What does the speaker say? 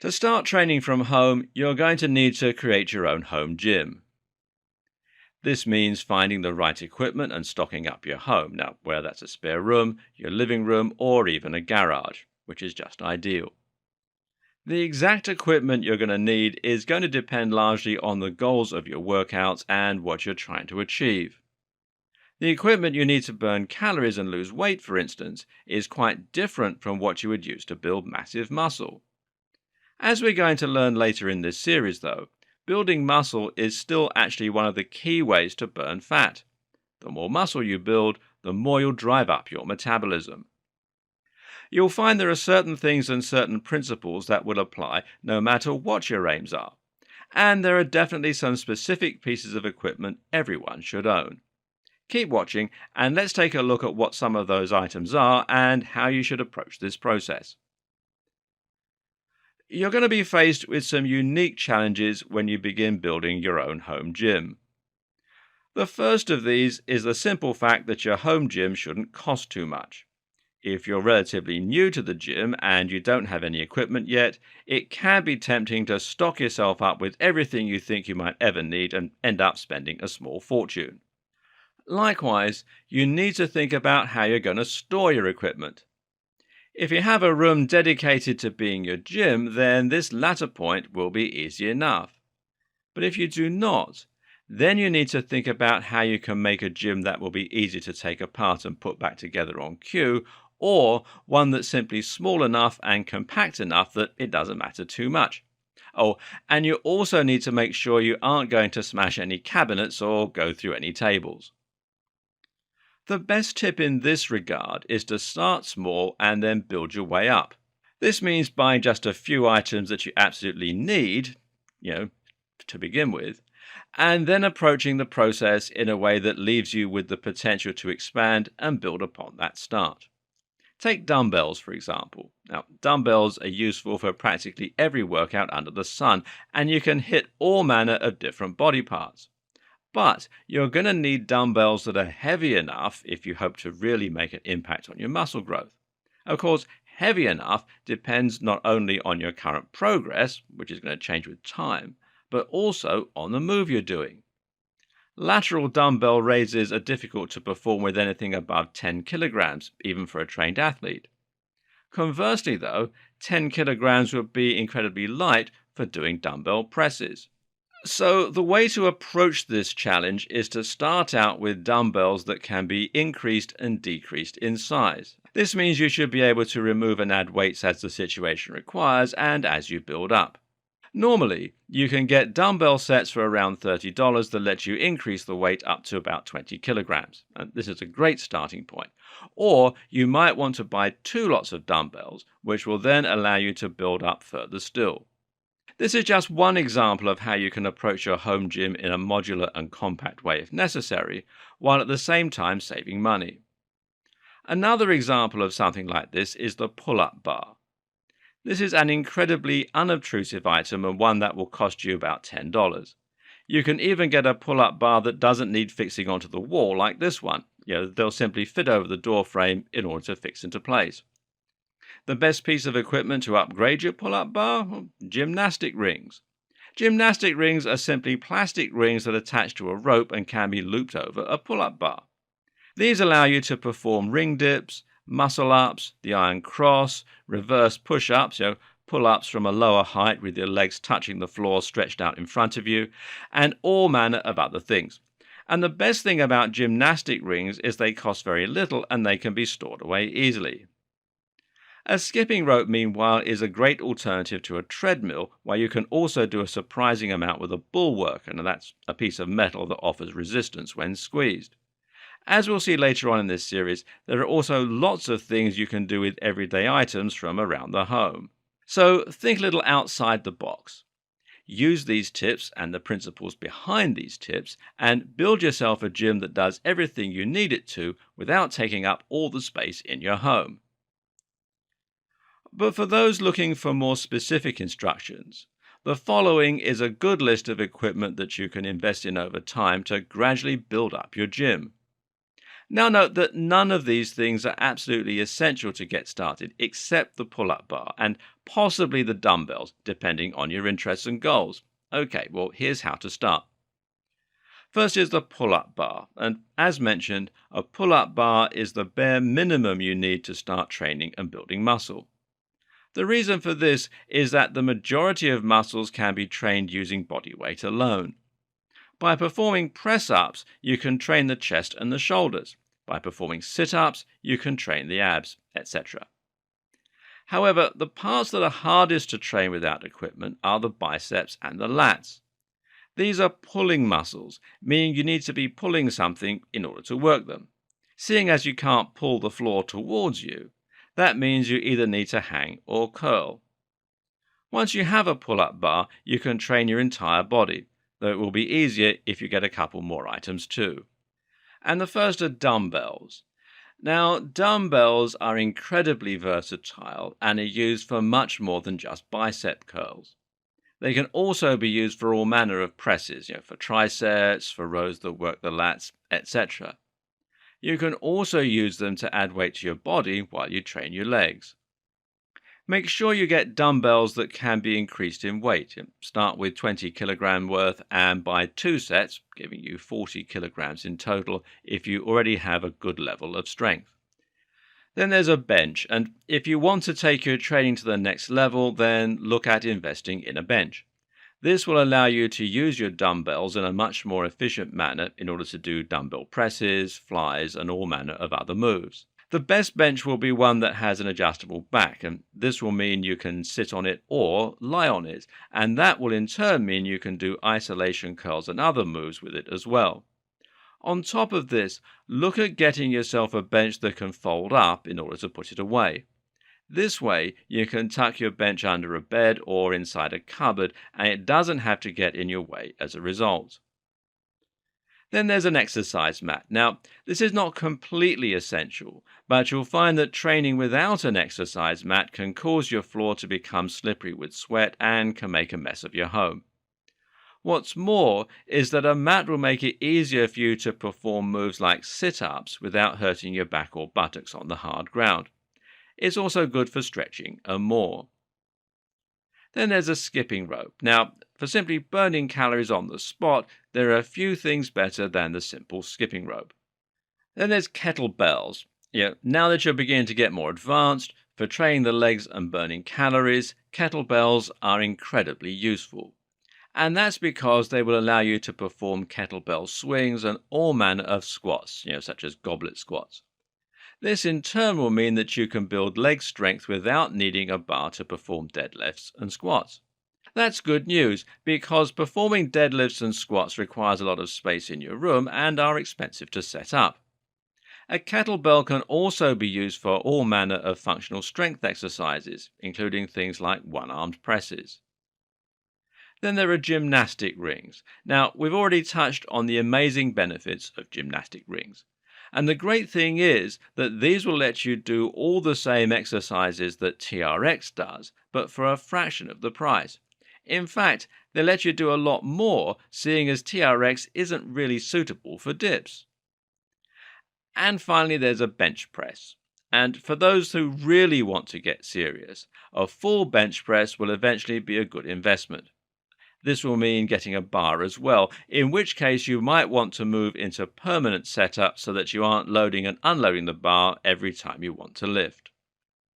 To start training from home, you're going to need to create your own home gym. This means finding the right equipment and stocking up your home. Now, whether that's a spare room, your living room, or even a garage, which is just ideal. The exact equipment you're going to need is going to depend largely on the goals of your workouts and what you're trying to achieve. The equipment you need to burn calories and lose weight, for instance, is quite different from what you would use to build massive muscle. As we're going to learn later in this series, though, building muscle is still actually one of the key ways to burn fat. The more muscle you build, the more you'll drive up your metabolism. You'll find there are certain things and certain principles that will apply no matter what your aims are. And there are definitely some specific pieces of equipment everyone should own. Keep watching and let's take a look at what some of those items are and how you should approach this process. You're going to be faced with some unique challenges when you begin building your own home gym. The first of these is the simple fact that your home gym shouldn't cost too much. If you're relatively new to the gym and you don't have any equipment yet, it can be tempting to stock yourself up with everything you think you might ever need and end up spending a small fortune. Likewise, you need to think about how you're going to store your equipment. If you have a room dedicated to being your gym, then this latter point will be easy enough. But if you do not, then you need to think about how you can make a gym that will be easy to take apart and put back together on cue, or one that's simply small enough and compact enough that it doesn't matter too much. Oh, and you also need to make sure you aren't going to smash any cabinets or go through any tables. The best tip in this regard is to start small and then build your way up. This means buying just a few items that you absolutely need, to begin with, and then approaching the process in a way that leaves you with the potential to expand and build upon that start. Take dumbbells, for example. Now, dumbbells are useful for practically every workout under the sun, and you can hit all manner of different body parts. But you're going to need dumbbells that are heavy enough if you hope to really make an impact on your muscle growth. Of course, heavy enough depends not only on your current progress, which is going to change with time, but also on the move you're doing. Lateral dumbbell raises are difficult to perform with anything above 10 kilograms, even for a trained athlete. Conversely, though, 10 kilograms would be incredibly light for doing dumbbell presses. So the way to approach this challenge is to start out with dumbbells that can be increased and decreased in size. This means you should be able to remove and add weights as the situation requires and as you build up. Normally, you can get dumbbell sets for around $30 that let you increase the weight up to about 20 kilograms. And this is a great starting point. Or you might want to buy 2 lots of dumbbells, which will then allow you to build up further still. This is just one example of how you can approach your home gym in a modular and compact way if necessary, while at the same time saving money. Another example of something like this is the pull-up bar. This is an incredibly unobtrusive item and one that will cost you about $10. You can even get a pull-up bar that doesn't need fixing onto the wall like this one. They'll simply fit over the door frame in order to fix into place. The best piece of equipment to upgrade your pull-up bar? Gymnastic rings. Gymnastic rings are simply plastic rings that attach to a rope and can be looped over a pull-up bar. These allow you to perform ring dips, muscle-ups, the iron cross, reverse push-ups, pull-ups from a lower height with your legs touching the floor stretched out in front of you, and all manner of other things. And the best thing about gymnastic rings is they cost very little and they can be stored away easily. A skipping rope, meanwhile, is a great alternative to a treadmill, where you can also do a surprising amount with a bulwark, and that's a piece of metal that offers resistance when squeezed. As we'll see later on in this series, there are also lots of things you can do with everyday items from around the home. So think a little outside the box. Use these tips and the principles behind these tips and build yourself a gym that does everything you need it to without taking up all the space in your home. But for those looking for more specific instructions, the following is a good list of equipment that you can invest in over time to gradually build up your gym. Now note that none of these things are absolutely essential to get started, except the pull-up bar and possibly the dumbbells, depending on your interests and goals. Okay, well, here's how to start. First is the pull-up bar, and as mentioned, a pull-up bar is the bare minimum you need to start training and building muscle. The reason for this is that the majority of muscles can be trained using body weight alone. By performing press-ups, you can train the chest and the shoulders. By performing sit-ups, you can train the abs, etc. However, the parts that are hardest to train without equipment are the biceps and the lats. These are pulling muscles, meaning you need to be pulling something in order to work them. Seeing as you can't pull the floor towards you, that means you either need to hang or curl. Once you have a pull-up bar, you can train your entire body, though it will be easier if you get a couple more items too. And the first are dumbbells. Now, dumbbells are incredibly versatile and are used for much more than just bicep curls. They can also be used for all manner of presses, for triceps, for rows that work the lats, etc. You can also use them to add weight to your body while you train your legs. Make sure you get dumbbells that can be increased in weight. Start with 20 kilogram worth and buy 2 sets, giving you 40 kilograms in total if you already have a good level of strength. Then there's a bench, and if you want to take your training to the next level, then look at investing in a bench. This will allow you to use your dumbbells in a much more efficient manner in order to do dumbbell presses, flies, and all manner of other moves. The best bench will be one that has an adjustable back, and this will mean you can sit on it or lie on it, and that will in turn mean you can do isolation curls and other moves with it as well. On top of this, look at getting yourself a bench that can fold up in order to put it away. This way, you can tuck your bench under a bed or inside a cupboard, and it doesn't have to get in your way as a result. Then there's an exercise mat. Now, this is not completely essential, but you'll find that training without an exercise mat can cause your floor to become slippery with sweat and can make a mess of your home. What's more is that a mat will make it easier for you to perform moves like sit-ups without hurting your back or buttocks on the hard ground. It's also good for stretching and more. Then there's a skipping rope. Now, for simply burning calories on the spot, there are a few things better than the simple skipping rope. Then there's kettlebells. Now that you're beginning to get more advanced, for training the legs and burning calories, kettlebells are incredibly useful. And that's because they will allow you to perform kettlebell swings and all manner of squats, such as goblet squats. This in turn will mean that you can build leg strength without needing a bar to perform deadlifts and squats. That's good news because performing deadlifts and squats requires a lot of space in your room and are expensive to set up. A kettlebell can also be used for all manner of functional strength exercises, including things like one-armed presses. Then there are gymnastic rings. Now, we've already touched on the amazing benefits of gymnastic rings. And the great thing is that these will let you do all the same exercises that TRX does, but for a fraction of the price. In fact, they let you do a lot more, seeing as TRX isn't really suitable for dips. And finally, there's a bench press. And for those who really want to get serious, a full bench press will eventually be a good investment. This will mean getting a bar as well, in which case you might want to move into permanent setup so that you aren't loading and unloading the bar every time you want to lift.